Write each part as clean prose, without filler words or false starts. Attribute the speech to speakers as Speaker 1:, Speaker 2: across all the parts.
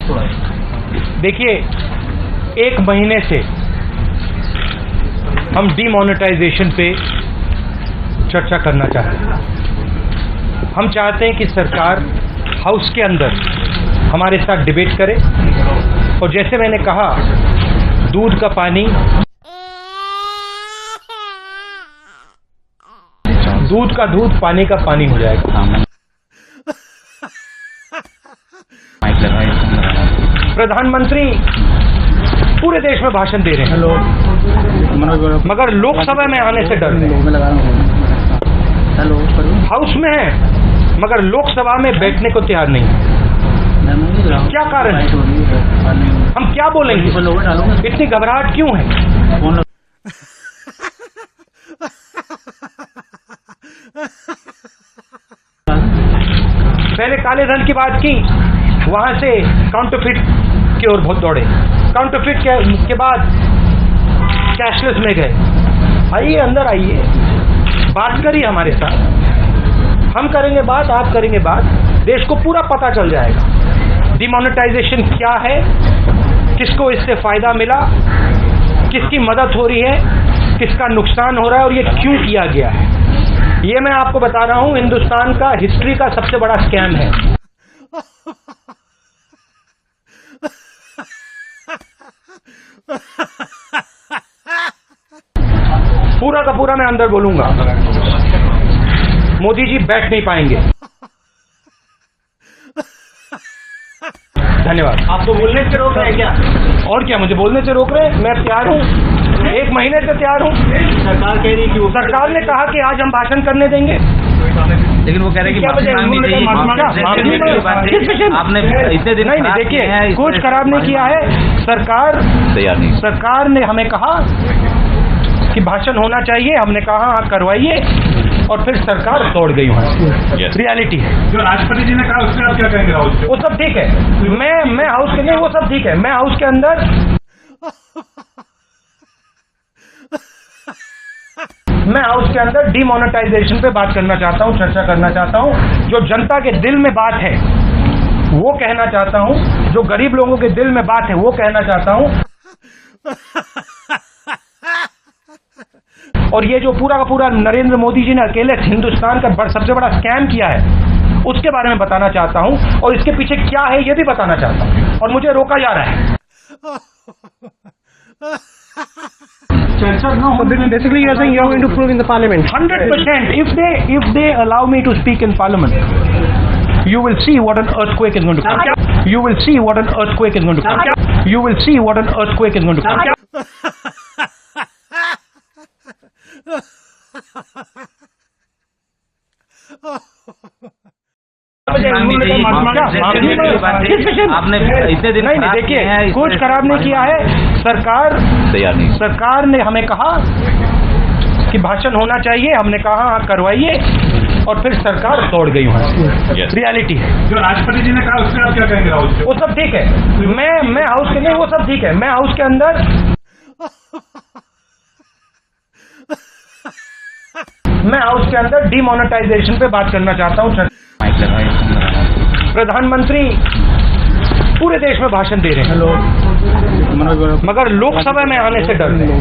Speaker 1: देखिए, एक महीने से हम डीमोनेटाइजेशन पे चर्चा करना चाहते हैं। हम चाहते हैं कि सरकार हाउस के अंदर हमारे साथ डिबेट करे और जैसे मैंने कहा, दूध का पानी दूध का दूध, पानी का पानी हो जाएगा। प्रधानमंत्री पूरे देश में भाषण दे रहे हैं, मगर लोकसभा में आने से डर रहे हैं। हाउस में है मगर लोकसभा में बैठने को तैयार नहीं है। क्या कारण है? हम क्या बोलेंगे? इतनी घबराहट क्यों है? पहले काले धन की बात की, वहां से काउंटरफिट की ओर बहुत दौड़े, काउंटरफिट के बाद कैशलेस में गए। आइए, अंदर आइए, बात करिए हमारे साथ। हम करेंगे बात, आप करेंगे बात, देश को पूरा पता चल जाएगा डिमोनेटाइजेशन क्या है, किसको इससे फायदा मिला, किसकी मदद हो रही है, किसका नुकसान हो रहा है और ये क्यों किया गया है। ये मैं आपको बता रहा हूं, हिंदुस्तान का हिस्ट्री का सबसे बड़ा स्कैम है। पूरा का पूरा मैं अंदर बोलूंगा, मोदी जी बैठ नहीं पाएंगे। धन्यवाद।
Speaker 2: आपको बोलने से रोक रहे हैं क्या?
Speaker 1: और क्या मुझे बोलने से रोक रहे हैं? मैं तैयार हूँ, एक महीने से तैयार हूँ।
Speaker 2: सरकार कह रही कि
Speaker 1: सरकार ने कहा कि आज हम भाषण करने देंगे,
Speaker 3: लेकिन वो कह रहे हैं कि आपने इतने दिन
Speaker 1: नहीं, देखिए कुछ खराब नहीं किया है। सरकार ने हमें कहा कि भाषण होना चाहिए, हमने कहा हाँ करवाइए, और फिर सरकार दौड़ गई वहां। रियलिटी है।
Speaker 4: जो राष्ट्रपति जी ने कहा उसमें आप क्या कहेंगे? राहुल जी,
Speaker 1: वो सब ठीक है, मैं हाउस के नहीं, वो सब ठीक है। मैं हाउस के अंदर डीमोनेटाइजेशन पे बात करना चाहता हूं, चर्चा करना चाहता हूं। जो जनता के दिल में बात है वो कहना चाहता हूं, जो गरीब लोगों के दिल में बात है वो कहना चाहता हूं। और ये जो पूरा का पूरा नरेंद्र मोदी जी ने अकेले हिंदुस्तान का सबसे बड़ा स्कैम किया है, उसके बारे में बताना चाहता हूं, और इसके पीछे क्या है ये भी बताना चाहता हूं, और मुझे रोका जा रहा है।
Speaker 2: So basically you are saying you are going to prove in the parliament.
Speaker 1: 100%. If they allow me to speak in parliament, you will see what an earthquake is going to come. You will see what an earthquake is going to come. You will see what an earthquake is going to come.
Speaker 3: आपने इतने दिन
Speaker 1: नहीं, देखिए कुछ खराब नहीं किया है। सरकार ने हमें कहा कि भाषण होना चाहिए, हमने कहा हाँ करवाइए, और फिर सरकार दौड़ गई वहां। रियलिटी है।
Speaker 4: जो राष्ट्रपति जी ने कहा उसमें आप क्या कहेंगे? राहुल जी,
Speaker 1: वो सब ठीक है, मैं हाउस के नहीं, वो सब ठीक है। मैं हाउस के अंदर डीमोनेटाइजेशन पे बात करना चाहता हूं। प्रधानमंत्री पूरे देश में भाषण दे रहे हैं, मगर लोकसभा में आने से डर रहे हैं।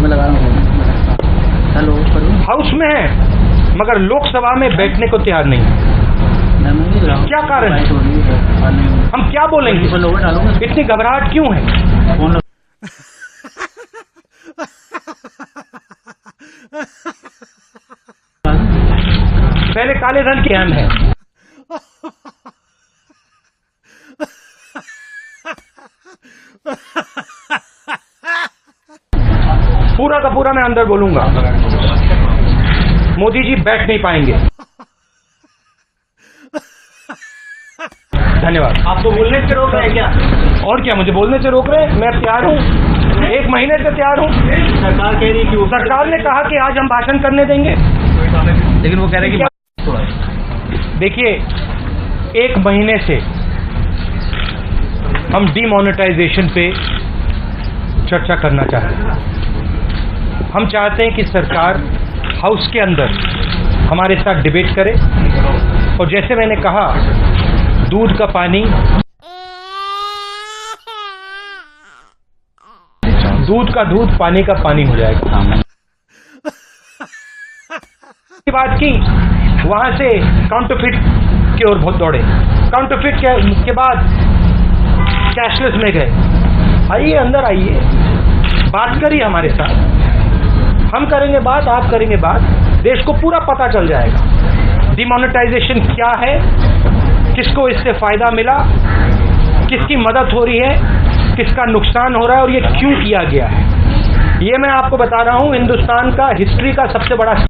Speaker 1: हाउस में है मगर लोकसभा में बैठने को तैयार नहीं है। क्या कारण है? हम क्या बोलेंगे? इतनी घबराहट क्यों है? पहले काले धन की स्कैम है। पूरा का पूरा मैं अंदर बोलूंगा, मोदी जी बैठ नहीं पाएंगे। धन्यवाद।
Speaker 2: आपको बोलने से रोक रहे हैं क्या?
Speaker 1: और क्या मुझे बोलने से रोक रहे हैं? मैं तैयार हूँ, एक महीने से तैयार हूँ।
Speaker 2: सरकार कह रही कि
Speaker 1: सरकार ने कहा कि आज हम भाषण करने देंगे,
Speaker 3: लेकिन वो कह रहे हैं कि
Speaker 1: देखिए, एक महीने से हम डीमोनेटाइजेशन पे चर्चा करना चाहते हैं। हम चाहते हैं कि सरकार हाउस के अंदर हमारे साथ डिबेट करे और जैसे मैंने कहा, दूध का पानी दूध का दूध पानी का पानी हो जाएगा। की बात की, वहां से काउंटरफिट की ओर बहुत दौड़े। काउंटरफिट के बाद कैशलेस में गए। आइए अंदर आइए, बात करिए हमारे साथ, हम करेंगे बात, आप करेंगे बात, देश को पूरा पता चल जाएगा डिमोनेटाइजेशन क्या है, किसको इससे फायदा मिला, किसकी मदद हो रही है, किसका नुकसान हो रहा है और ये क्यों किया गया है। ये मैं आपको बता रहा हूं, हिंदुस्तान का हिस्ट्री का सबसे बड़ा